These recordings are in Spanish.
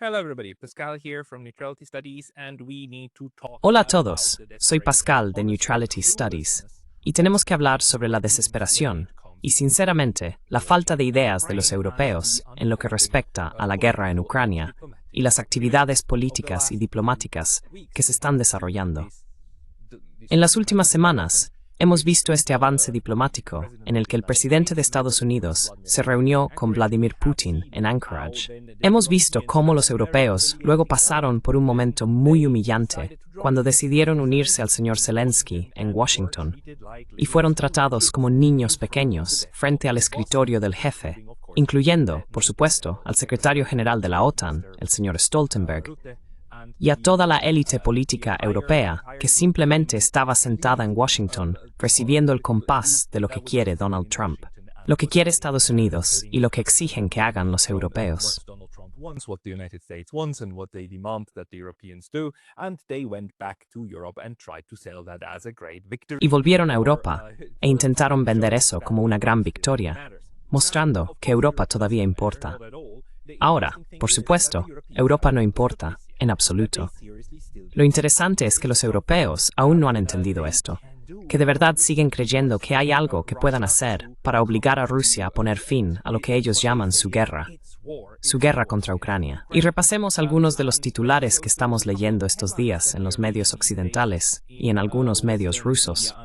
Hello everybody, Pascal here from Neutrality Studies and we need to talk Hola a about todos, the soy Pascal de desperation Neutrality of Studies, cluelessness y tenemos que hablar sobre la desesperación y, sinceramente, la falta de ideas de los europeos en lo que respecta a la guerra en Ucrania y las actividades políticas y diplomáticas que se están desarrollando. En las últimas semanas, hemos visto este avance diplomático en el que el presidente de Estados Unidos se reunió con Vladimir Putin en Anchorage. Hemos visto cómo los europeos luego pasaron por un momento muy humillante cuando decidieron unirse al señor Zelensky en Washington y fueron tratados como niños pequeños frente al escritorio del jefe, incluyendo, por supuesto, al secretario general de la OTAN, el señor Stoltenberg, y a toda la élite política europea que simplemente estaba sentada en Washington recibiendo el compás de lo que quiere Donald Trump, lo que quiere Estados Unidos y lo que exigen que hagan los europeos. what the United States wants and what they demand that the Europeans do, and they went back to Europe and tried to sell that as a great victory. Y volvieron a Europa e intentaron vender eso como una gran victoria, mostrando que Europa todavía importa. Ahora, por supuesto, Europa no importa, en absoluto. Lo interesante es que los europeos aún no han entendido esto, que de verdad siguen creyendo que hay algo que puedan hacer para obligar a Rusia a poner fin a lo que ellos llaman su guerra contra Ucrania. Y repasemos algunos de los titulares que estamos leyendo estos días en los medios occidentales y en algunos medios rusos,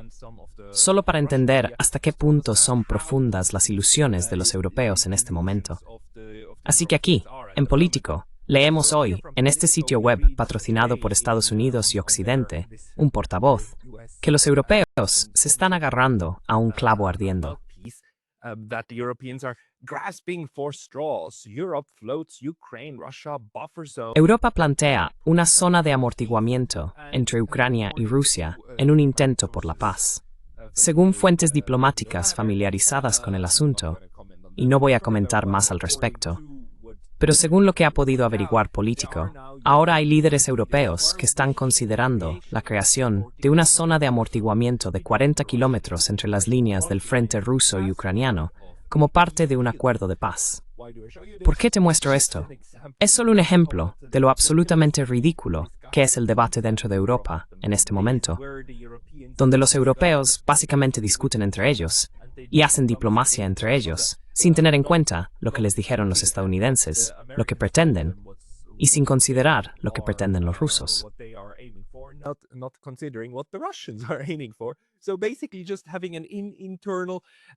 solo para entender hasta qué punto son profundas las ilusiones de los europeos en este momento. Así que aquí, en Político, leemos hoy, en este sitio web patrocinado por Estados Unidos y Occidente, un portavoz, que los europeos se están agarrando a un clavo ardiendo. Europa plantea una zona de amortiguamiento entre Ucrania y Rusia en un intento por la paz. Según fuentes diplomáticas familiarizadas con el asunto, y no voy a comentar más al respecto, pero según lo que ha podido averiguar Político, ahora hay líderes europeos que están considerando la creación de una zona de amortiguamiento de 40 kilómetros entre las líneas del frente ruso y ucraniano como parte de un acuerdo de paz. ¿Por qué te muestro esto? Es solo un ejemplo de lo absolutamente ridículo que es el debate dentro de Europa en este momento, donde los europeos básicamente discuten entre ellos y hacen diplomacia entre ellos, sin tener en cuenta lo que les dijeron los estadounidenses, lo que pretenden, y sin considerar lo que pretenden los rusos.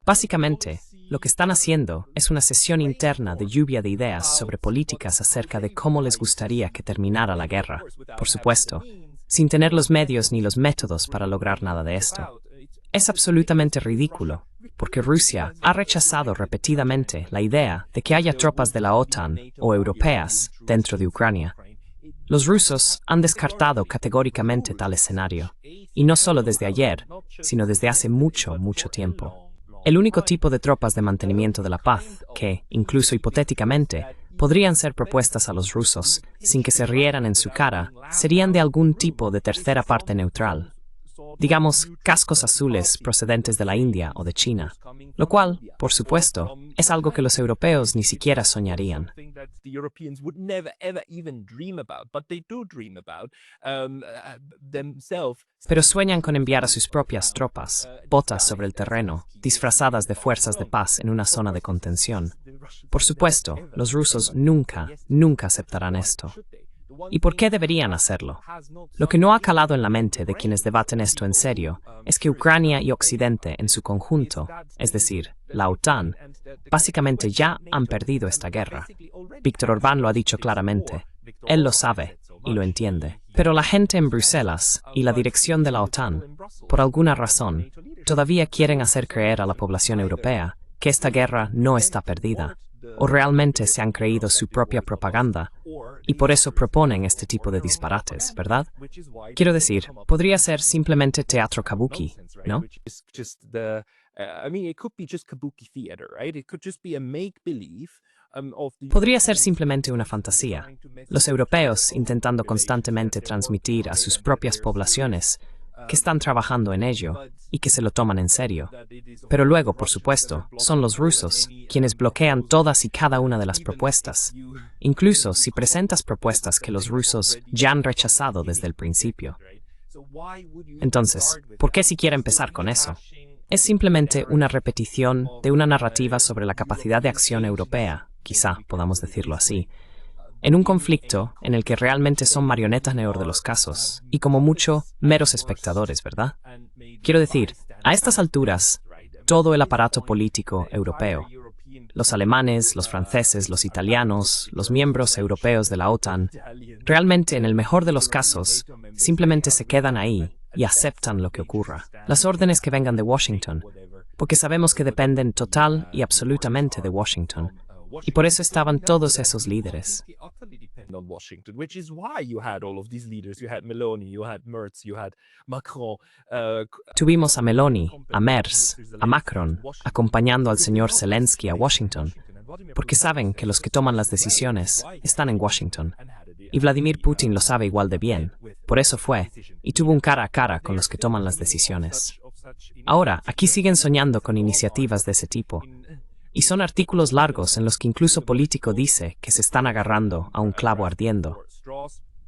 Básicamente, lo que están haciendo es una sesión interna de lluvia de ideas sobre políticas acerca de cómo les gustaría que terminara la guerra, por supuesto, sin tener los medios ni los métodos para lograr nada de esto. Es absolutamente ridículo, porque Rusia ha rechazado repetidamente la idea de que haya tropas de la OTAN o europeas dentro de Ucrania. Los rusos han descartado categóricamente tal escenario, y no solo desde ayer, sino desde hace mucho tiempo. El único tipo de tropas de mantenimiento de la paz que, incluso hipotéticamente, podrían ser propuestas a los rusos sin que se rieran en su cara serían de algún tipo de tercera parte neutral. Digamos, cascos azules procedentes de la India o de China, lo cual, por supuesto, es algo que los europeos ni siquiera soñarían. Pero sueñan con enviar a sus propias tropas, botas sobre el terreno, disfrazadas de fuerzas de paz en una zona de contención. Por supuesto, los rusos nunca aceptarán esto. ¿Y por qué deberían hacerlo? Lo que no ha calado en la mente de quienes debaten esto en serio es que Ucrania y Occidente en su conjunto, es decir, la OTAN, básicamente ya han perdido esta guerra. Víctor Orbán lo ha dicho claramente. Él lo sabe y lo entiende. Pero la gente en Bruselas y la dirección de la OTAN, por alguna razón, todavía quieren hacer creer a la población europea que esta guerra no está perdida, o realmente se han creído su propia propaganda, y por eso proponen este tipo de disparates, ¿verdad? Quiero decir, podría ser simplemente teatro kabuki, ¿no? Podría ser simplemente una fantasía. Los europeos intentando constantemente transmitir a sus propias poblaciones que están trabajando en ello y que se lo toman en serio. Pero luego, por supuesto, son los rusos quienes bloquean todas y cada una de las propuestas, incluso si presentas propuestas que los rusos ya han rechazado desde el principio. Entonces, ¿por qué siquiera empezar con eso? Es simplemente una repetición de una narrativa sobre la capacidad de acción europea, quizá podamos decirlo así, en un conflicto en el que realmente son marionetas en el de los casos, y como mucho, meros espectadores, ¿verdad? Quiero decir, a estas alturas, todo el aparato político europeo, los alemanes, los franceses, los italianos, los miembros europeos de la OTAN, realmente en el mejor de los casos, simplemente se quedan ahí y aceptan lo que ocurra, las órdenes que vengan de Washington, porque sabemos que dependen total y absolutamente de Washington. Y por eso estaban todos esos líderes. Tuvimos a Meloni, a Merz, a Macron, acompañando al señor Zelensky a Washington, porque saben que los que toman las decisiones están en Washington. Y Vladimir Putin lo sabe igual de bien. Por eso fue, y tuvo un cara a cara con los que toman las decisiones. Ahora, aquí siguen soñando con iniciativas de ese tipo. Y son artículos largos en los que incluso Político dice que se están agarrando a un clavo ardiendo.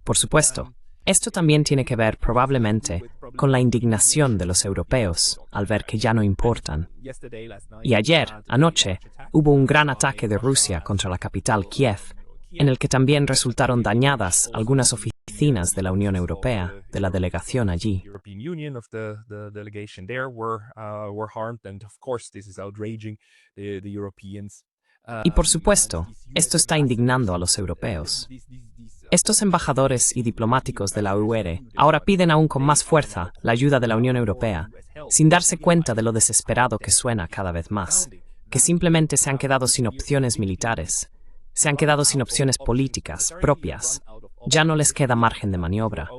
Por supuesto, esto también tiene que ver probablemente con la indignación de los europeos al ver que ya no importan. Y ayer, anoche, hubo un gran ataque de Rusia contra la capital Kiev, en el que también resultaron dañadas algunas oficinas de la Unión Europea, de la delegación allí. Y por supuesto, esto está indignando a los europeos. Estos embajadores y diplomáticos de la UE ahora piden aún con más fuerza la ayuda de la Unión Europea, sin darse cuenta de lo desesperado que suena cada vez más, que simplemente se han quedado sin opciones militares. Se han quedado sin opciones políticas propias. Ya no les queda margen de maniobra.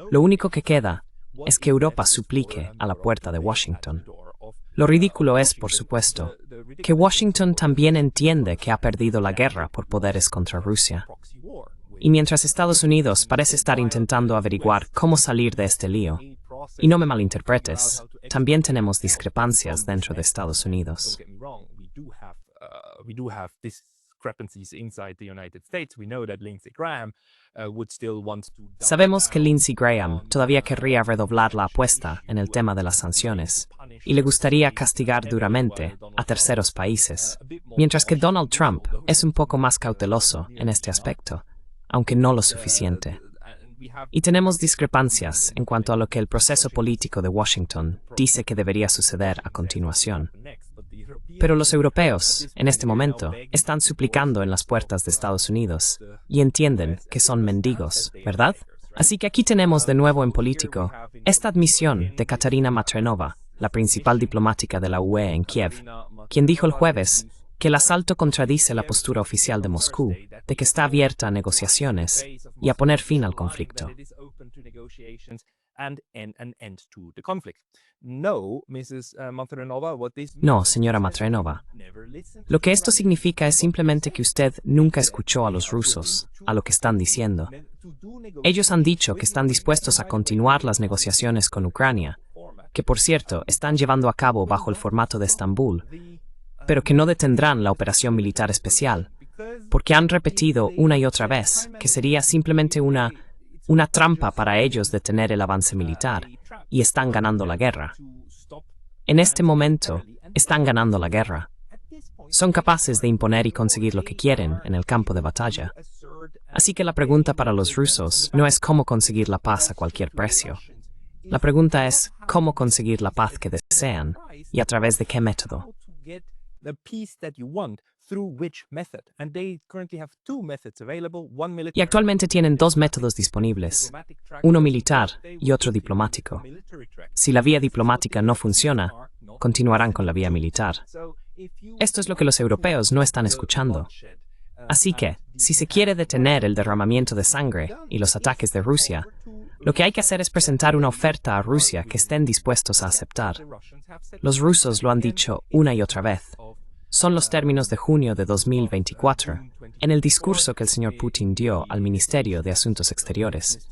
Lo único que queda es que Europa suplique a la puerta de Washington. Lo ridículo es, por supuesto, que Washington también entiende que ha perdido la guerra por poderes contra Rusia. Y mientras Estados Unidos parece estar intentando averiguar cómo salir de este lío, y no me malinterpretes, también tenemos discrepancias dentro de Estados Unidos. Sabemos que Lindsey Graham todavía querría redoblar la apuesta en el tema de las sanciones y le gustaría castigar duramente a terceros países, mientras que Donald Trump es un poco más cauteloso en este aspecto, aunque no lo suficiente. Y tenemos discrepancias en cuanto a lo que el proceso político de Washington dice que debería suceder a continuación. Pero los europeos, en este momento, están suplicando en las puertas de Estados Unidos y entienden que son mendigos, ¿verdad? Así que aquí tenemos de nuevo en Político esta admisión de Katarina Matrenova, la principal diplomática de la UE en Kiev, quien dijo el jueves que el asalto contradice la postura oficial de Moscú, de que está abierta a negociaciones y a poner fin al conflicto. No, señora Matrenova. Lo que esto significa es simplemente que usted nunca escuchó a los rusos, a lo que están diciendo. Ellos han dicho que están dispuestos a continuar las negociaciones con Ucrania, que por cierto están llevando a cabo bajo el formato de Estambul, pero que no detendrán la operación militar especial, porque han repetido una y otra vez que sería simplemente una trampa para ellos detener el avance militar, y están ganando la guerra. En este momento, están ganando la guerra. Son capaces de imponer y conseguir lo que quieren en el campo de batalla. Así que la pregunta para los rusos no es cómo conseguir la paz a cualquier precio. La pregunta es cómo conseguir la paz que desean y a través de qué método. Y actualmente tienen dos métodos disponibles, uno militar y otro diplomático. Si la vía diplomática no funciona, continuarán con la vía militar. Esto es lo que los europeos no están escuchando. Así que, si se quiere detener el derramamiento de sangre y los ataques de Rusia, lo que hay que hacer es presentar una oferta a Rusia que estén dispuestos a aceptar. Los rusos lo han dicho una y otra vez. Son los términos de junio de 2024, en el discurso que el señor Putin dio al Ministerio de Asuntos Exteriores.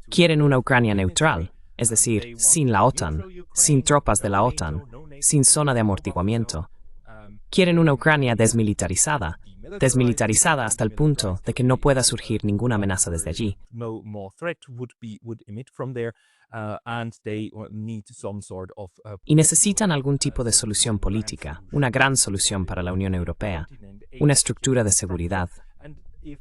Quieren una Ucrania neutral, es decir, sin la OTAN, sin tropas de la OTAN, sin zona de amortiguamiento. Quieren una Ucrania desmilitarizada hasta el punto de que no pueda surgir ninguna amenaza desde allí. Y necesitan algún tipo de solución política, una gran solución para la Unión Europea, una estructura de seguridad.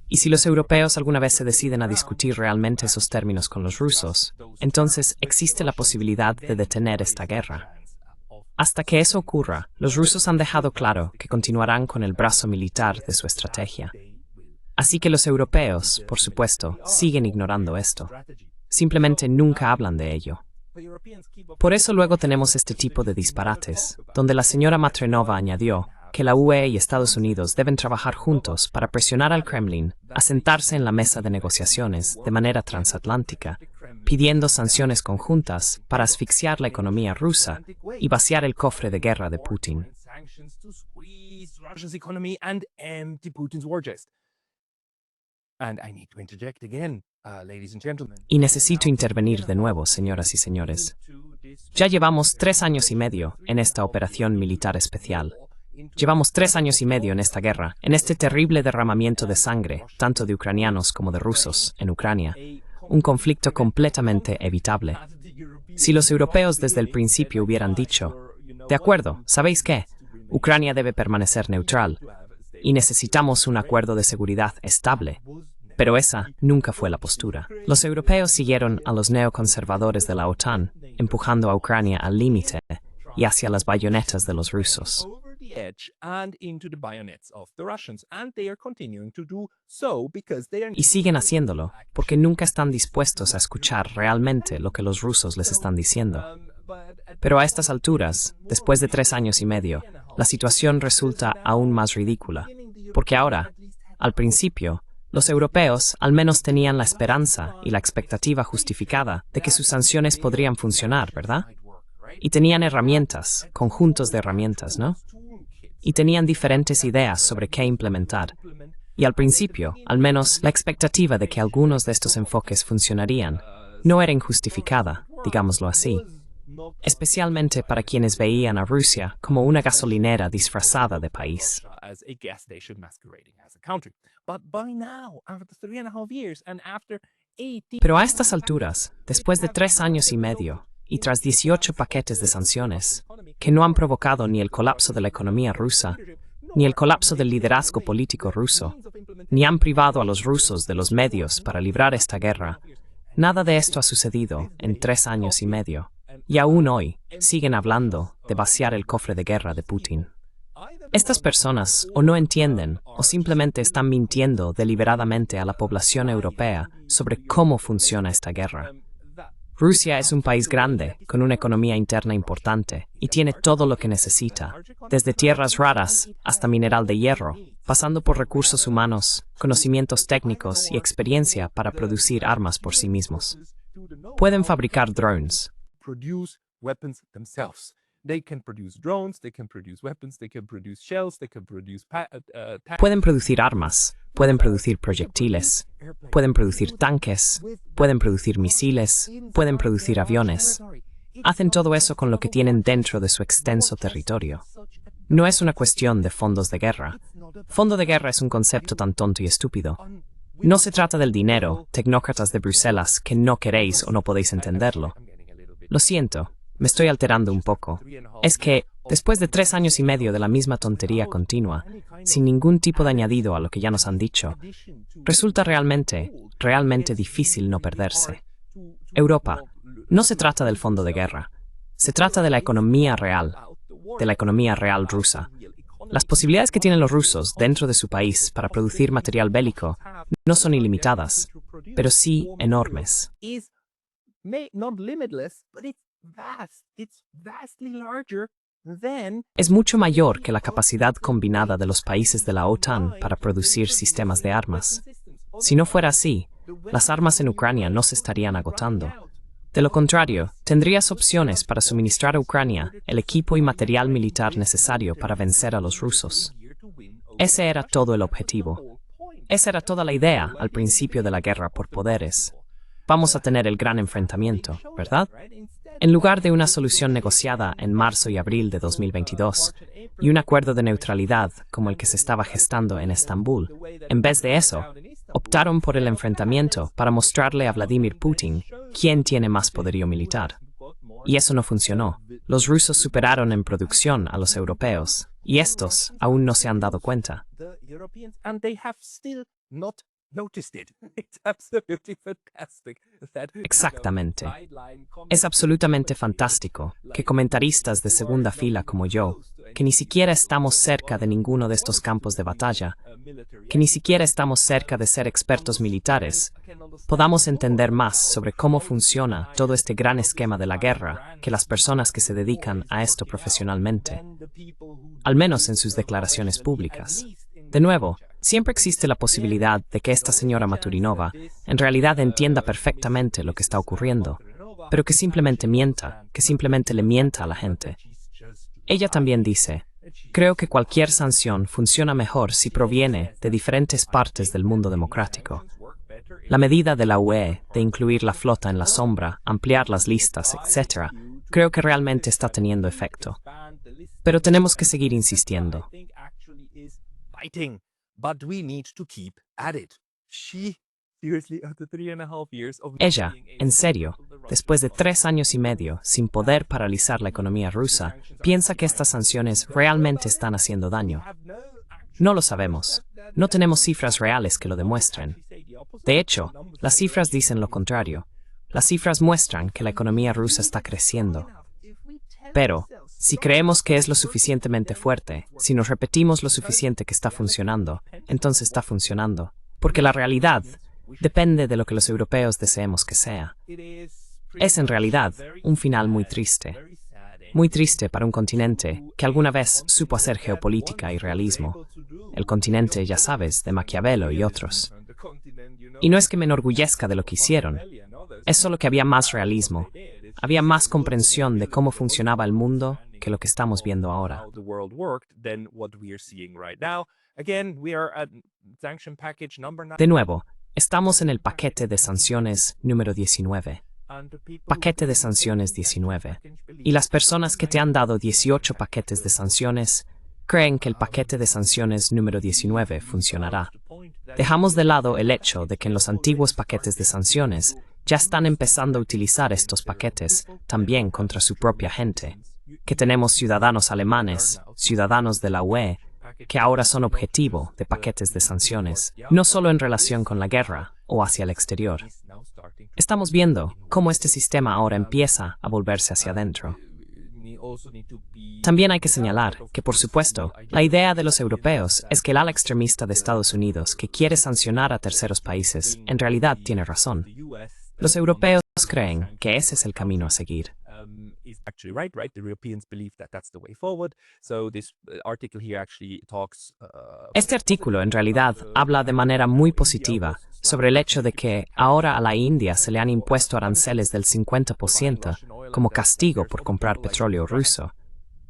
Y si los europeos alguna vez se deciden a discutir realmente esos términos con los rusos, entonces existe la posibilidad de detener esta guerra. Hasta que eso ocurra, los rusos han dejado claro que continuarán con el brazo militar de su estrategia. Así que los europeos, por supuesto, siguen ignorando esto. Simplemente nunca hablan de ello. Por eso luego tenemos este tipo de disparates, donde la señora Matrenova añadió que la UE y Estados Unidos deben trabajar juntos para presionar al Kremlin a sentarse en la mesa de negociaciones de manera transatlántica, pidiendo sanciones conjuntas para asfixiar la economía rusa y vaciar el cofre de guerra de Putin. Y necesito intervenir de nuevo, señoras y señores. Ya llevamos 3 años y medio en esta operación militar especial. Llevamos 3 años y medio en esta guerra, en este terrible derramamiento de sangre, tanto de ucranianos como de rusos, en Ucrania. Un conflicto completamente evitable. Si los europeos desde el principio hubieran dicho, de acuerdo, ¿sabéis qué? Ucrania debe permanecer neutral y necesitamos un acuerdo de seguridad estable. Pero esa nunca fue la postura. Los europeos siguieron a los neoconservadores de la OTAN, empujando a Ucrania al límite y hacia las bayonetas de los rusos. Y siguen haciéndolo, porque nunca están dispuestos a escuchar realmente lo que los rusos les están diciendo. Pero a estas alturas, después de 3 años y medio, la situación resulta aún más ridícula, porque ahora, al principio, los europeos al menos tenían la esperanza y la expectativa justificada de que sus sanciones podrían funcionar, ¿verdad? Y tenían herramientas, conjuntos de herramientas, ¿no? Y tenían diferentes ideas sobre qué implementar. Y al principio, al menos, la expectativa de que algunos de estos enfoques funcionarían no era injustificada, digámoslo así. Especialmente para quienes veían a Rusia como una gasolinera disfrazada de país. Pero a estas alturas, después de 3 años y medio, y tras 18 paquetes de sanciones, que no han provocado ni el colapso de la economía rusa, ni el colapso del liderazgo político ruso, ni han privado a los rusos de los medios para librar esta guerra, nada de esto ha sucedido en 3 años y medio. Y aún hoy siguen hablando de vaciar el cofre de guerra de Putin. Estas personas o no entienden o simplemente están mintiendo deliberadamente a la población europea sobre cómo funciona esta guerra. Rusia es un país grande, con una economía interna importante, y tiene todo lo que necesita, desde tierras raras hasta mineral de hierro, pasando por recursos humanos, conocimientos técnicos y experiencia para producir armas por sí mismos. Pueden fabricar drones. Pueden producir armas, pueden producir proyectiles, pueden producir tanques, pueden producir misiles, pueden producir aviones. Hacen todo eso con lo que tienen dentro de su extenso territorio. No es una cuestión de fondos de guerra. Fondo de guerra es un concepto tan tonto y estúpido. No se trata del dinero, tecnócratas de Bruselas, que no queréis o no podéis entenderlo. Lo siento, me estoy alterando un poco. Es que, después de 3 años y medio de la misma tontería continua, sin ningún tipo de añadido a lo que ya nos han dicho, resulta realmente difícil no perderse. Europa, no se trata del fondo de guerra. Se trata de la economía real rusa. Las posibilidades que tienen los rusos dentro de su país para producir material bélico no son ilimitadas, pero sí enormes. Es mucho mayor que la capacidad combinada de los países de la OTAN para producir sistemas de armas. Si no fuera así, las armas en Ucrania no se estarían agotando. De lo contrario, tendrías opciones para suministrar a Ucrania el equipo y material militar necesario para vencer a los rusos. Ese era todo el objetivo. Esa era toda la idea al principio de la guerra por poderes. vamos a tener el gran enfrentamiento, ¿verdad? En lugar de una solución negociada en marzo y abril de 2022 y un acuerdo de neutralidad como el que se estaba gestando en Estambul, en vez de eso, optaron por el enfrentamiento para mostrarle a Vladimir Putin quién tiene más poderío militar. Y eso no funcionó. Los rusos superaron en producción a los europeos, y estos aún no se han dado cuenta. Exactamente. Es absolutamente fantástico que comentaristas de segunda fila como yo, que ni siquiera estamos cerca de ninguno de estos campos de batalla, que ni siquiera estamos cerca de ser expertos militares, podamos entender más sobre cómo funciona todo este gran esquema de la guerra que las personas que se dedican a esto profesionalmente, al menos en sus declaraciones públicas. De nuevo, siempre existe la posibilidad de que esta señora Maturinova en realidad entienda perfectamente lo que está ocurriendo, pero que simplemente mienta, que simplemente le mienta a la gente. Ella también dice, creo que cualquier sanción funciona mejor si proviene de diferentes partes del mundo democrático. La medida de la UE de incluir la flota en la sombra, ampliar las listas, etc., creo que realmente está teniendo efecto. Pero tenemos que seguir insistiendo. Ella, en serio, después de 3 años y medio sin poder paralizar la economía rusa, piensa que estas sanciones realmente están haciendo daño. No lo sabemos. No tenemos cifras reales que lo demuestren. De hecho, las cifras dicen lo contrario. Las cifras muestran que la economía rusa está creciendo. Pero, si creemos que es lo suficientemente fuerte, si nos repetimos lo suficiente que está funcionando, entonces está funcionando. Porque la realidad depende de lo que los europeos deseemos que sea. Es en realidad un final muy triste. Muy triste para un continente que alguna vez supo hacer geopolítica y realismo. El continente, ya sabes, de Maquiavelo y otros. Y no es que me enorgullezca de lo que hicieron. Es solo que había más realismo. Había más comprensión de cómo funcionaba el mundo que lo que estamos viendo ahora. De nuevo, estamos en el paquete de sanciones número 19. Paquete de sanciones 19. Y las personas que te han dado 18 paquetes de sanciones creen que el paquete de sanciones número 19 funcionará. Dejamos de lado el hecho de que en los antiguos paquetes de sanciones ya están empezando a utilizar estos paquetes también contra su propia gente, que tenemos ciudadanos alemanes, ciudadanos de la UE, que ahora son objetivo de paquetes de sanciones, no solo en relación con la guerra o hacia el exterior. Estamos viendo cómo este sistema ahora empieza a volverse hacia adentro. También hay que señalar que, por supuesto, la idea de los europeos es que el ala extremista de Estados Unidos que quiere sancionar a terceros países en realidad tiene razón. Los europeos creen que ese es el camino a seguir. Este artículo en realidad habla de manera muy positiva sobre el hecho de que ahora a la India se le han impuesto aranceles del 50% como castigo por comprar petróleo ruso.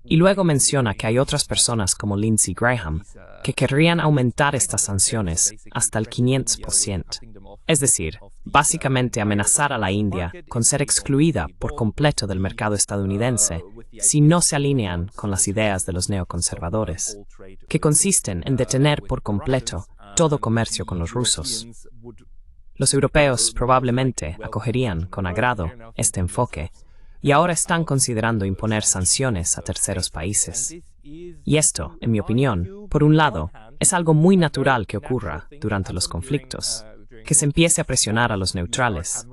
Y luego menciona que hay otras personas como Lindsey Graham que querrían aumentar estas sanciones hasta el 500%. Es decir, básicamente amenazar a la India con ser excluida por completo del mercado estadounidense si no se alinean con las ideas de los neoconservadores, que consisten en detener por completo todo comercio con los rusos. Los europeos probablemente acogerían con agrado este enfoque y ahora están considerando imponer sanciones a terceros países. Y esto, en mi opinión, por un lado, es algo muy natural que ocurra durante los conflictos, que se empiece a presionar a los neutrales.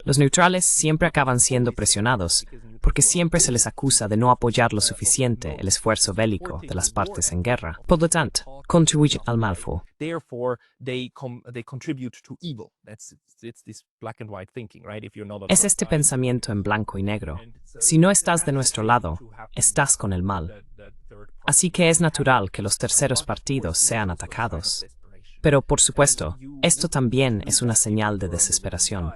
Los neutrales siempre acaban siendo presionados porque siempre se les acusa de no apoyar lo suficiente el esfuerzo bélico de las partes en guerra. Por lo tanto, contribuyen al mal. Es este pensamiento en blanco y negro. Si no estás de nuestro lado, estás con el mal. Así que es natural que los terceros partidos sean atacados. Pero, por supuesto, esto también es una señal de desesperación.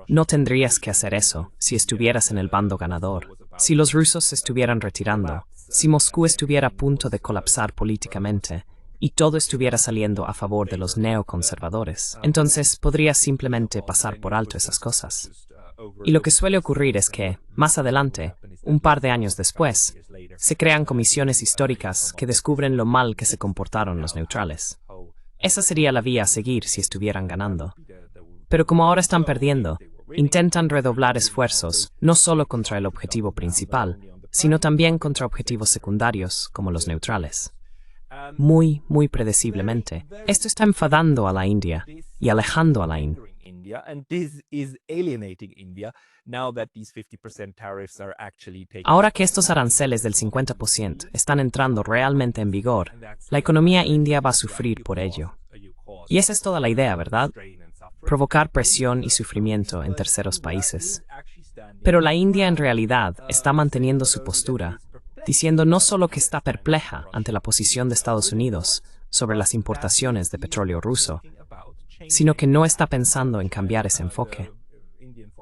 No tendrías que hacer eso si estuvieras en el bando ganador, si los rusos se estuvieran retirando, si Moscú estuviera a punto de colapsar políticamente, y todo estuviera saliendo a favor de los neoconservadores, entonces podría simplemente pasar por alto esas cosas. Y lo que suele ocurrir es que, más adelante, un par de años después, se crean comisiones históricas que descubren lo mal que se comportaron los neutrales. Esa sería la vía a seguir si estuvieran ganando. Pero como ahora están perdiendo, intentan redoblar esfuerzos no solo contra el objetivo principal, sino también contra objetivos secundarios como los neutrales. Muy predeciblemente, esto está enfadando a la India y alejando a la India. Ahora que estos aranceles del 50% están entrando realmente en vigor, la economía india va a sufrir por ello. Y esa es toda la idea, ¿verdad? Provocar presión y sufrimiento en terceros países. Pero la India en realidad está manteniendo su postura, diciendo no solo que está perpleja ante la posición de Estados Unidos sobre las importaciones de petróleo ruso, sino que no está pensando en cambiar ese enfoque.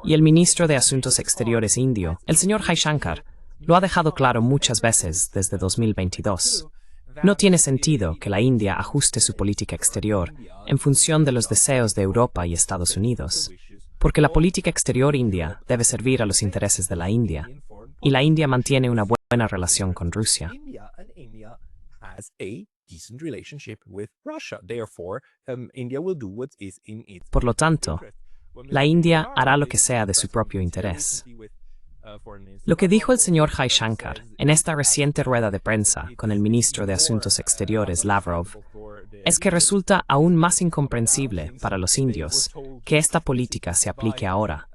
Y el ministro de Asuntos Exteriores indio, el señor Jaishankar, lo ha dejado claro muchas veces desde 2022. No tiene sentido que la India ajuste su política exterior en función de los deseos de Europa y Estados Unidos, porque la política exterior india debe servir a los intereses de la India, y la India mantiene una buena relación con Rusia. Por lo tanto, la India hará lo que sea de su propio interés. Lo que dijo el señor Jaishankar en esta reciente rueda de prensa con el ministro de Asuntos Exteriores Lavrov es que resulta aún más incomprensible para los indios que esta política se aplique ahora,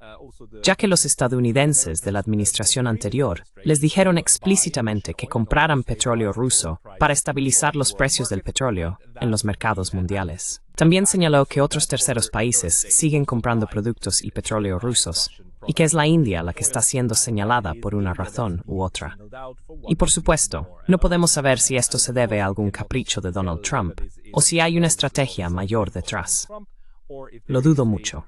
ya que los estadounidenses de la administración anterior les dijeron explícitamente que compraran petróleo ruso para estabilizar los precios del petróleo en los mercados mundiales. También señaló que otros terceros países siguen comprando productos y petróleo rusos, y que es la India la que está siendo señalada por una razón u otra. Y por supuesto, no podemos saber si esto se debe a algún capricho de Donald Trump, o si hay una estrategia mayor detrás. Lo dudo mucho.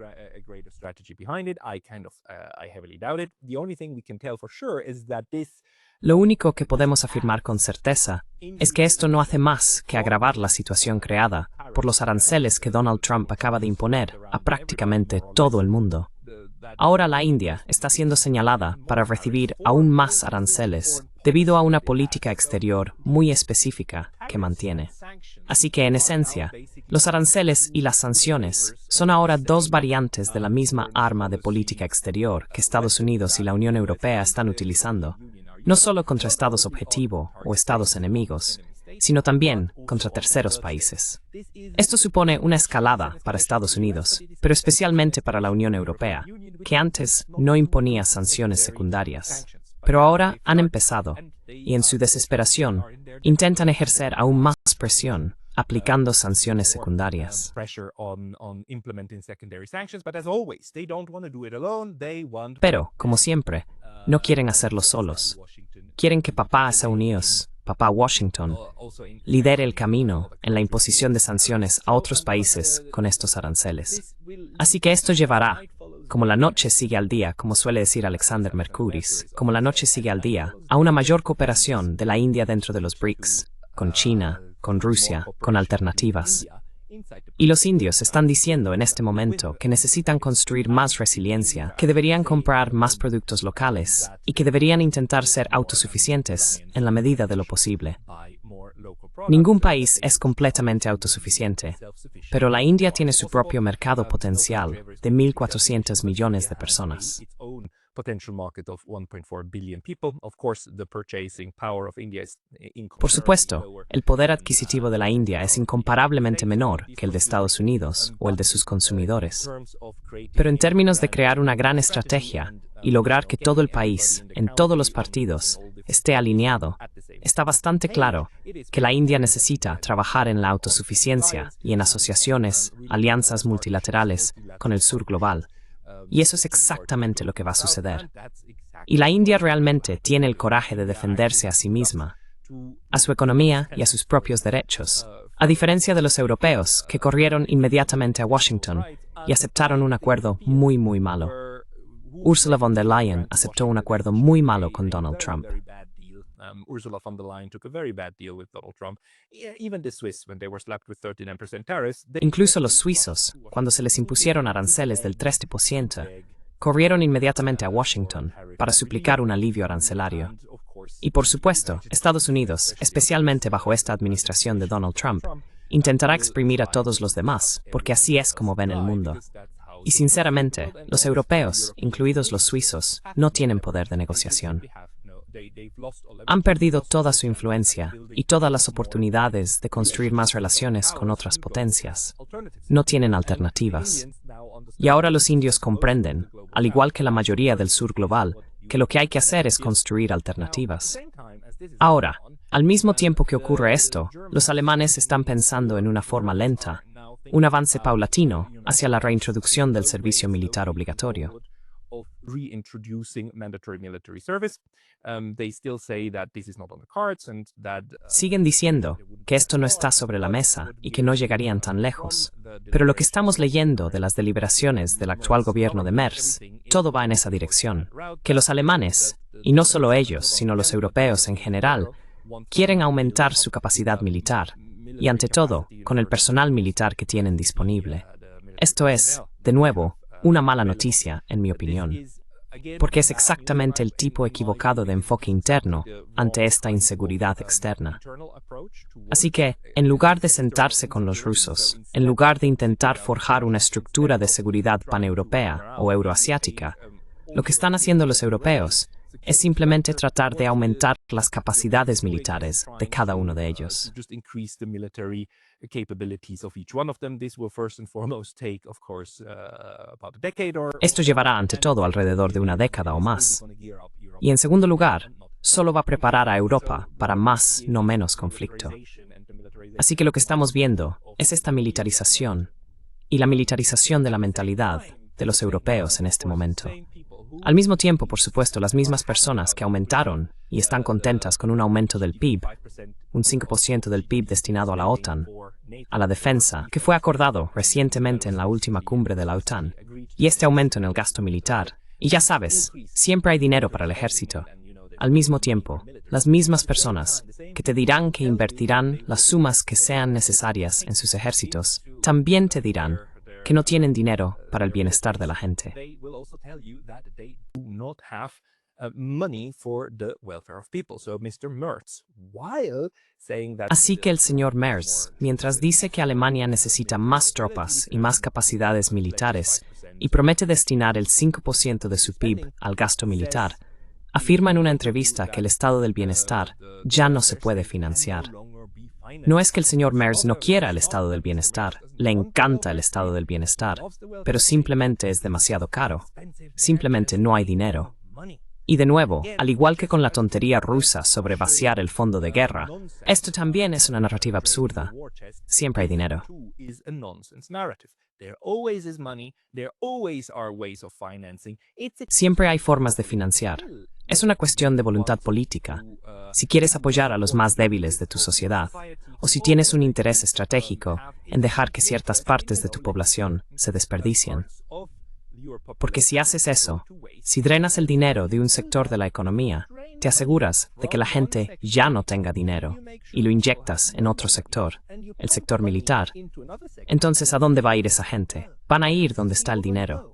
Lo único que podemos afirmar con certeza es que esto no hace más que agravar la situación creada por los aranceles que Donald Trump acaba de imponer a prácticamente todo el mundo. Ahora la India está siendo señalada para recibir aún más aranceles debido a una política exterior muy específica que mantiene. Así que, en esencia, los aranceles y las sanciones son ahora dos variantes de la misma arma de política exterior que Estados Unidos y la Unión Europea están utilizando, no solo contra estados objetivo o estados enemigos, sino también contra terceros países. Esto supone una escalada para Estados Unidos, pero especialmente para la Unión Europea, que antes no imponía sanciones secundarias. Pero ahora han empezado, y en su desesperación, intentan ejercer aún más presión, aplicando sanciones secundarias. Pero, como siempre, no quieren hacerlo solos. Quieren que papá Estados Unidos, papá Washington, lidere el camino en la imposición de sanciones a otros países con estos aranceles. Así que esto llevará, como la noche sigue al día, como suele decir Alexander Mercouris, como la noche sigue al día, a una mayor cooperación de la India dentro de los BRICS, con China, con Rusia, con alternativas. Y los indios están diciendo en este momento que necesitan construir más resiliencia, que deberían comprar más productos locales y que deberían intentar ser autosuficientes en la medida de lo posible. Ningún país es completamente autosuficiente, pero la India tiene su propio mercado potencial de 1.400 millones de personas. Por supuesto, el poder adquisitivo de la India es incomparablemente menor que el de Estados Unidos o el de sus consumidores. Pero en términos de crear una gran estrategia y lograr que todo el país, en todos los partidos, esté alineado, está bastante claro que la India necesita trabajar en la autosuficiencia y en asociaciones, alianzas multilaterales con el sur global. Y eso es exactamente lo que va a suceder. Y la India realmente tiene el coraje de defenderse a sí misma, a su economía y a sus propios derechos, a diferencia de los europeos que corrieron inmediatamente a Washington y aceptaron un acuerdo muy malo. Ursula von der Leyen aceptó un acuerdo muy malo con Donald Trump. Ursula von der Leyen took a very bad deal with Donald Trump. Even the Swiss, when they were slapped with 39% tariffs, Incluso los suizos, cuando se les impusieron aranceles del 13%, corrieron inmediatamente a Washington para suplicar un alivio arancelario. Y por supuesto, Estados Unidos, especialmente bajo esta administración de Donald Trump, intentará exprimir a todos los demás, porque así es como ven el mundo. Y sinceramente, los europeos, incluidos los suizos, no tienen poder de negociación. Han perdido toda su influencia y todas las oportunidades de construir más relaciones con otras potencias. No tienen alternativas. Y ahora los indios comprenden, al igual que la mayoría del sur global, que lo que hay que hacer es construir alternativas. Ahora, al mismo tiempo que ocurre esto, los alemanes están pensando en una forma lenta, un avance paulatino hacia la reintroducción del servicio militar obligatorio. Siguen diciendo que esto no está sobre la mesa y que no llegarían tan lejos. Pero lo que estamos leyendo de las deliberaciones del actual gobierno de Merz, todo va en esa dirección. Que los alemanes, y no solo ellos, sino los europeos en general, quieren aumentar su capacidad militar, y ante todo, con el personal militar que tienen disponible. Esto es, de nuevo, una mala noticia, en mi opinión, porque es exactamente el tipo equivocado de enfoque interno ante esta inseguridad externa. Así que, en lugar de sentarse con los rusos, en lugar de intentar forjar una estructura de seguridad paneuropea o euroasiática, lo que están haciendo los europeos es simplemente tratar de aumentar las capacidades militares de cada uno de ellos. Esto llevará ante todo alrededor de una década o más. Y en segundo lugar, solo va a preparar a Europa para más, no menos conflicto. Así que lo que estamos viendo es esta militarización y la militarización de la mentalidad de los europeos en este momento. Al mismo tiempo, por supuesto, las mismas personas que aumentaron y están contentas con un aumento del PIB, un 5% del PIB destinado a la OTAN, a la defensa, que fue acordado recientemente en la última cumbre de la OTAN, y este aumento en el gasto militar. Y ya sabes, siempre hay dinero para el ejército. Al mismo tiempo, las mismas personas que te dirán que invertirán las sumas que sean necesarias en sus ejércitos, también te dirán que no tienen dinero para el bienestar de la gente. Así que el señor Merz, mientras dice que Alemania necesita más tropas y más capacidades militares y promete destinar el 5% de su PIB al gasto militar, afirma en una entrevista que el estado del bienestar ya no se puede financiar. No es que el señor Merz no quiera el estado del bienestar, le encanta el estado del bienestar, pero simplemente es demasiado caro. Simplemente no hay dinero. Y de nuevo, al igual que con la tontería rusa sobre vaciar el fondo de guerra, esto también es una narrativa absurda. Siempre hay dinero. Siempre hay formas de financiar. Es una cuestión de voluntad política. Si quieres apoyar a los más débiles de tu sociedad, o si tienes un interés estratégico en dejar que ciertas partes de tu población se desperdicien. Porque si haces eso, si drenas el dinero de un sector de la economía, te aseguras de que la gente ya no tenga dinero y lo inyectas en otro sector, el sector militar. Entonces, ¿a dónde va a ir esa gente? Van a ir donde está el dinero.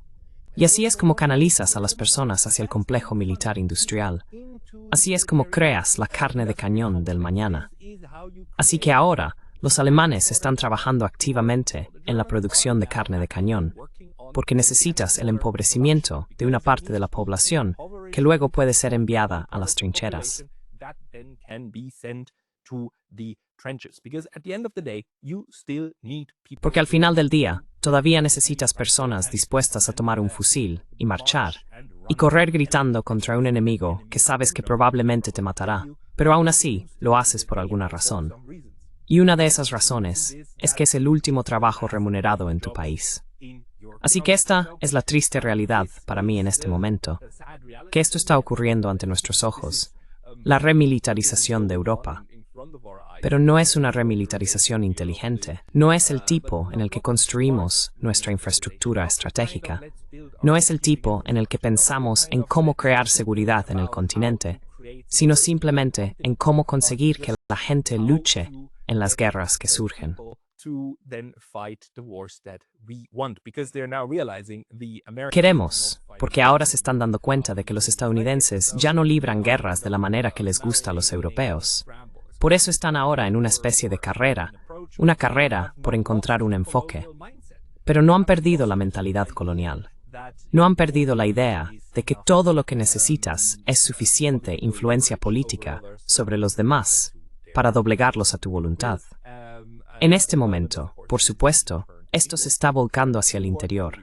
Y así es como canalizas a las personas hacia el complejo militar industrial. Así es como creas la carne de cañón del mañana. Así que ahora, los alemanes están trabajando activamente en la producción de carne de cañón, porque necesitas el empobrecimiento de una parte de la población que luego puede ser enviada a las trincheras. Porque al final del día, todavía necesitas personas dispuestas a tomar un fusil y marchar, y correr gritando contra un enemigo que sabes que probablemente te matará, pero aún así lo haces por alguna razón. Y una de esas razones es que es el último trabajo remunerado en tu país. Así que esta es la triste realidad para mí en este momento, que esto está ocurriendo ante nuestros ojos, la remilitarización de Europa. Pero no es una remilitarización inteligente, no es el tipo en el que construimos nuestra infraestructura estratégica, no es el tipo en el que pensamos en cómo crear seguridad en el continente, sino simplemente en cómo conseguir que la gente luche en las guerras que surgen. Queremos, porque ahora se están dando cuenta de que los estadounidenses ya no libran guerras de la manera que les gusta a los europeos. Por eso están ahora en una especie de carrera, una carrera por encontrar un enfoque. Pero no han perdido la mentalidad colonial. No han perdido la idea de que todo lo que necesitas es suficiente influencia política sobre los demás para doblegarlos a tu voluntad. En este momento, por supuesto, esto se está volcando hacia el interior.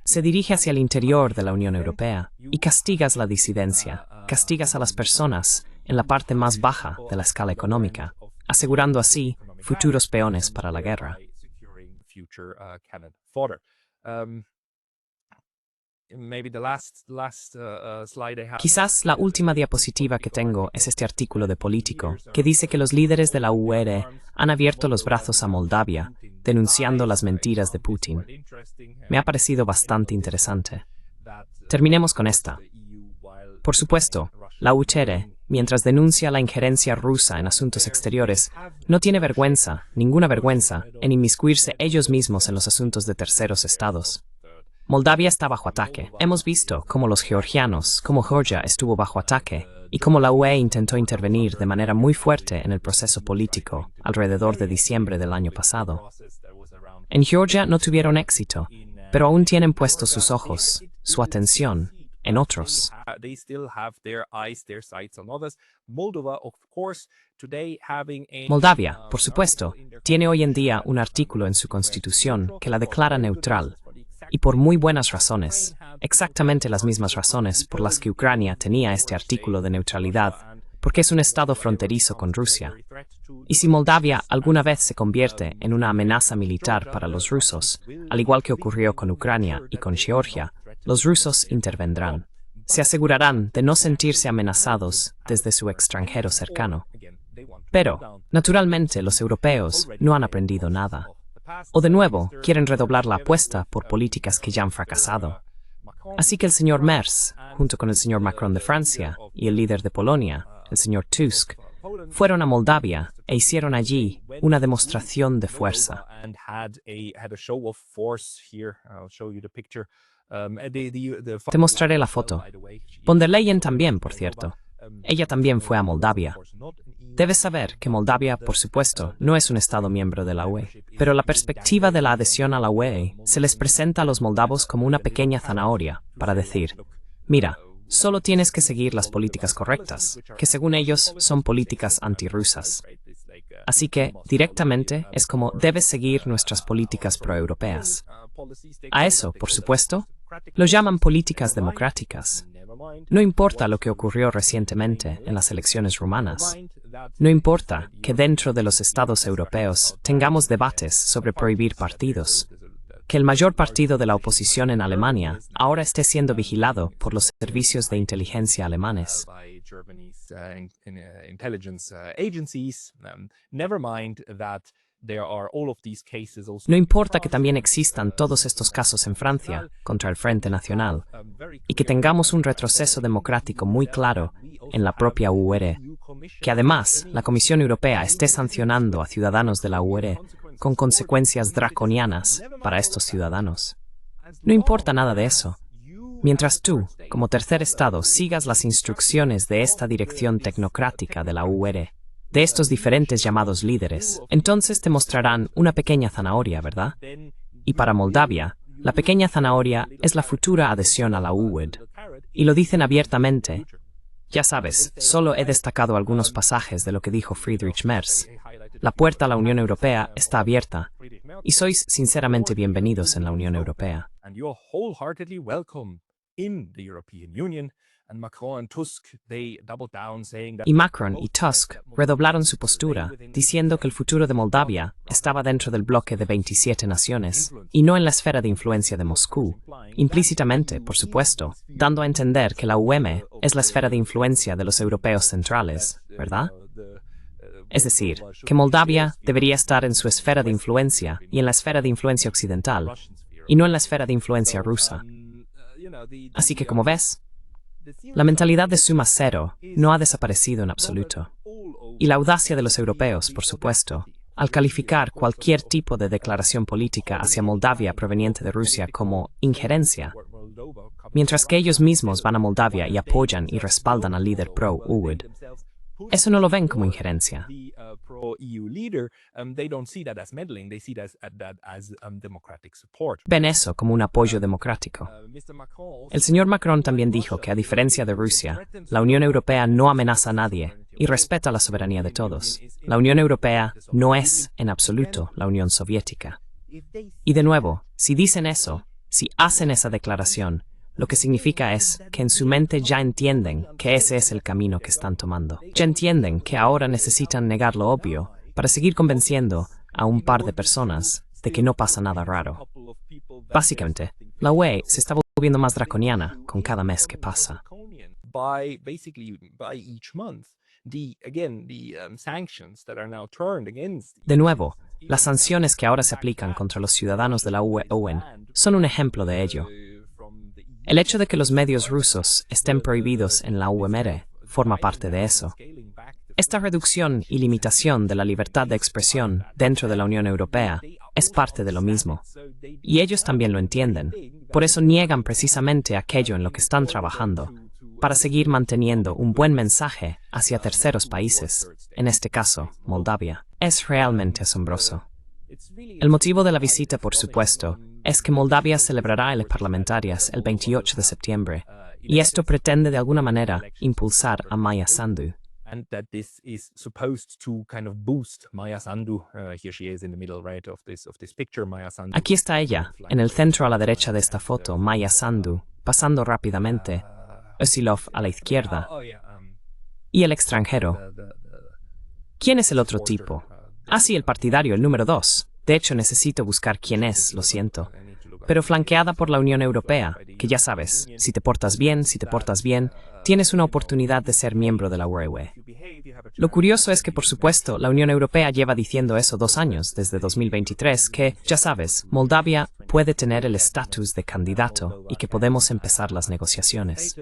Se dirige hacia el interior de la Unión Europea y castigas la disidencia, castigas a las personas en la parte más baja de la escala económica, asegurando así futuros peones para la guerra. Quizás la última diapositiva que tengo es este artículo de Político, que dice que los líderes de la UR han abierto los brazos a Moldavia, denunciando las mentiras de Putin. Me ha parecido bastante interesante. Terminemos con esta. Por supuesto, la UCR, mientras denuncia la injerencia rusa en asuntos exteriores, no tiene vergüenza, ninguna vergüenza, en inmiscuirse ellos mismos en los asuntos de terceros estados. Moldavia está bajo ataque. Hemos visto cómo los georgianos, cómo Georgia estuvo bajo ataque y cómo la UE intentó intervenir de manera muy fuerte en el proceso político alrededor de diciembre del año pasado. En Georgia no tuvieron éxito, pero aún tienen puestos sus ojos, su atención, en otros. Moldavia, por supuesto, tiene hoy en día un artículo en su constitución que la declara neutral, y por muy buenas razones, exactamente las mismas razones por las que Ucrania tenía este artículo de neutralidad, porque es un estado fronterizo con Rusia. Y si Moldavia alguna vez se convierte en una amenaza militar para los rusos, al igual que ocurrió con Ucrania y con Georgia, los rusos intervendrán. Se asegurarán de no sentirse amenazados desde su extranjero cercano. Pero, naturalmente, los europeos no han aprendido nada. O de nuevo, quieren redoblar la apuesta por políticas que ya han fracasado. Así que el señor Merz, junto con el señor Macron de Francia y el líder de Polonia, el señor Tusk, fueron a Moldavia e hicieron allí una demostración de fuerza. Te mostraré la foto. Von der Leyen también, por cierto. Ella también fue a Moldavia. Debes saber que Moldavia, por supuesto, no es un Estado miembro de la UE, pero la perspectiva de la adhesión a la UE se les presenta a los moldavos como una pequeña zanahoria, para decir, mira, solo tienes que seguir las políticas correctas, que según ellos son políticas antirrusas. Así que, directamente, es como debes seguir nuestras políticas proeuropeas. A eso, por supuesto, lo llaman políticas democráticas. No importa lo que ocurrió recientemente en las elecciones rumanas. No importa que dentro de los estados europeos tengamos debates sobre prohibir partidos, que el mayor partido de la oposición en Alemania ahora esté siendo vigilado por los servicios de inteligencia alemanes. No importa que también existan todos estos casos en Francia contra el Frente Nacional y que tengamos un retroceso democrático muy claro en la propia UR, que además la Comisión Europea esté sancionando a ciudadanos de la UR con consecuencias draconianas para estos ciudadanos. No importa nada de eso. Mientras tú, como tercer estado, sigas las instrucciones de esta dirección tecnocrática de la UR, de estos diferentes llamados líderes, entonces te mostrarán una pequeña zanahoria, ¿verdad? Y para Moldavia, la pequeña zanahoria es la futura adhesión a la UE. Y lo dicen abiertamente. Ya sabes, solo he destacado algunos pasajes de lo que dijo Friedrich Merz. La puerta a la Unión Europea está abierta, y sois sinceramente bienvenidos en la Unión Europea. Y Macron y Tusk redoblaron su postura, diciendo que el futuro de Moldavia estaba dentro del bloque de 27 naciones, y no en la esfera de influencia de Moscú, implícitamente, por supuesto, dando a entender que la UM es la esfera de influencia de los europeos centrales, ¿verdad? Es decir, que Moldavia debería estar en su esfera de influencia y en la esfera de influencia occidental, y no en la esfera de influencia rusa. Así que, como ves, La mentalidad de suma cero no ha desaparecido en absoluto. Y la audacia de los europeos, por supuesto, al calificar cualquier tipo de declaración política hacia Moldavia proveniente de Rusia como injerencia, mientras que ellos mismos van a Moldavia y apoyan y respaldan al líder pro-UUD. Eso no lo ven como injerencia. Ven eso como un apoyo democrático. El señor Macron también dijo que, a diferencia de Rusia, la Unión Europea no amenaza a nadie y respeta la soberanía de todos. La Unión Europea no es, en absoluto, la Unión Soviética. Y de nuevo, si dicen eso, si hacen esa declaración, lo que significa es que en su mente ya entienden que ese es el camino que están tomando. Ya entienden que ahora necesitan negar lo obvio para seguir convenciendo a un par de personas de que no pasa nada raro. Básicamente, la UE se está volviendo más draconiana con cada mes que pasa. De nuevo, las sanciones que ahora se aplican contra los ciudadanos de la UE son un ejemplo de ello. El hecho de que los medios rusos estén prohibidos en la UMR forma parte de eso. Esta reducción y limitación de la libertad de expresión dentro de la Unión Europea es parte de lo mismo. Y ellos también lo entienden. Por eso niegan precisamente aquello en lo que están trabajando, para seguir manteniendo un buen mensaje hacia terceros países, en este caso, Moldavia. Es realmente asombroso. El motivo de la visita, por supuesto, es que Moldavia celebrará elecciones parlamentarias el 28 de septiembre, y esto pretende de alguna manera impulsar a Maia Sandu. Aquí está ella, en el centro a la derecha de esta foto, Maia Sandu, pasando rápidamente, Osilov a la izquierda, y el extranjero. ¿Quién es el otro tipo? Ah, sí, el partidario, el número 2. De hecho, necesito buscar quién es, lo siento. Pero flanqueada por la Unión Europea, que ya sabes, si te portas bien, tienes una oportunidad de ser miembro de la UE. Lo curioso es que, por supuesto, la Unión Europea lleva diciendo eso 2 años, desde 2023, que, ya sabes, Moldavia puede tener el estatus de candidato y que podemos empezar las negociaciones.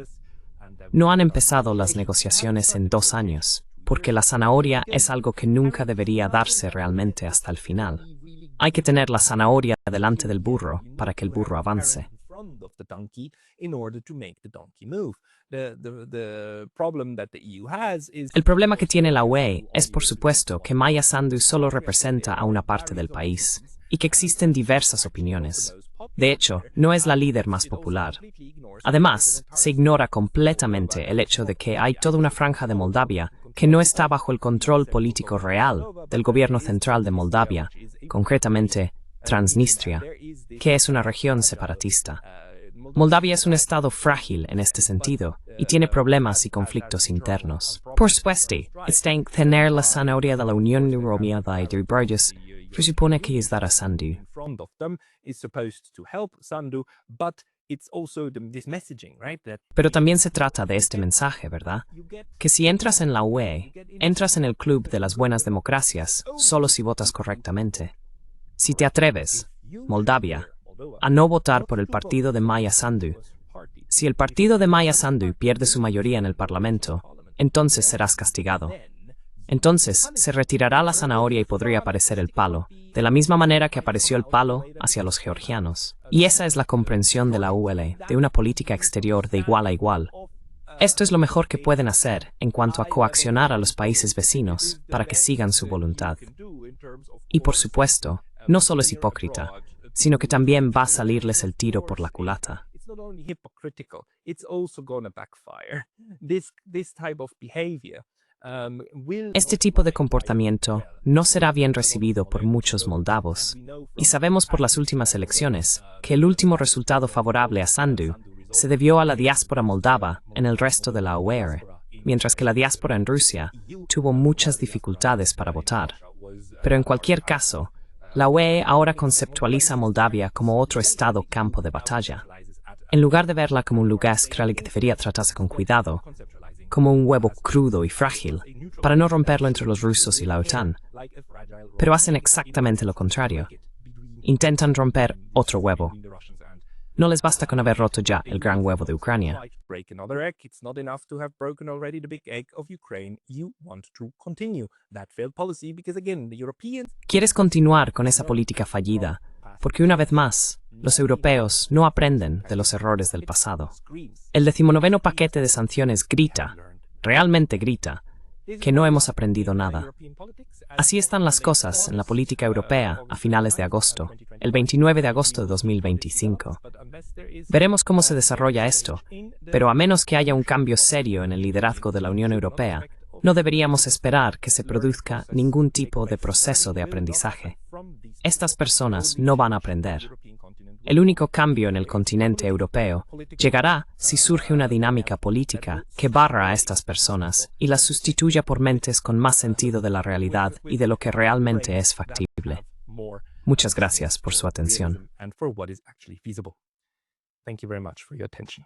No han empezado las negociaciones en 2 años, porque la zanahoria es algo que nunca debería darse realmente hasta el final. Hay que tener la zanahoria delante del burro para que el burro avance. El problema que tiene la UE es, por supuesto, que Maia Sandu solo representa a una parte del país y que existen diversas opiniones. De hecho, no es la líder más popular. Además, se ignora completamente el hecho de que hay toda una franja de Moldavia que no está bajo el control político real del gobierno central de Moldavia, concretamente Transnistria, que es una región separatista. Moldavia es un estado frágil en este sentido y tiene problemas y conflictos internos. Por supuesto, tener la zanahoria de la Unión Europea de Burgess presupone que ayudar a Sandu. Pero también se trata de este mensaje, ¿verdad? Que si entras en la UE, entras en el club de las buenas democracias solo si votas correctamente. Si te atreves, Moldavia, a no votar por el partido de Maia Sandu, si el partido de Maia Sandu pierde su mayoría en el Parlamento, entonces serás castigado. Entonces se retirará la zanahoria y podría aparecer el palo, de la misma manera que apareció el palo hacia los georgianos. Y esa es la comprensión de la UE, de una política exterior de igual a igual. Esto es lo mejor que pueden hacer en cuanto a coaccionar a los países vecinos para que sigan su voluntad. Y por supuesto, no solo es hipócrita, sino que también va a salirles el tiro por la culata. Este tipo de comportamiento no será bien recibido por muchos moldavos, y sabemos por las últimas elecciones que el último resultado favorable a Sandu se debió a la diáspora moldava en el resto de la UE, mientras que la diáspora en Rusia tuvo muchas dificultades para votar. Pero en cualquier caso, la UE ahora conceptualiza a Moldavia como otro estado campo de batalla. En lugar de verla como un lugar que debería tratarse con cuidado, como un huevo crudo y frágil, para no romperlo entre los rusos y la OTAN. Pero hacen exactamente lo contrario. Intentan romper otro huevo. No les basta con haber roto ya el gran huevo de Ucrania. Might break another egg. It's not enough to have broken already the big egg of Ukraine. You want to continue that failed policy because again, the Europeans Quieres continuar con esa política fallida, porque una vez más, los europeos no aprenden de los errores del pasado. El 19º paquete de sanciones grita, realmente grita, que no hemos aprendido nada. Así están las cosas en la política europea a finales de agosto, el 29 de agosto de 2025. Veremos cómo se desarrolla esto, pero a menos que haya un cambio serio en el liderazgo de la Unión Europea, no deberíamos esperar que se produzca ningún tipo de proceso de aprendizaje. Estas personas no van a aprender. El único cambio en el continente europeo llegará si surge una dinámica política que barra a estas personas y las sustituya por mentes con más sentido de la realidad y de lo que realmente es factible. Muchas gracias por su atención. and for what is actually feasible. Thank you very much for your attention.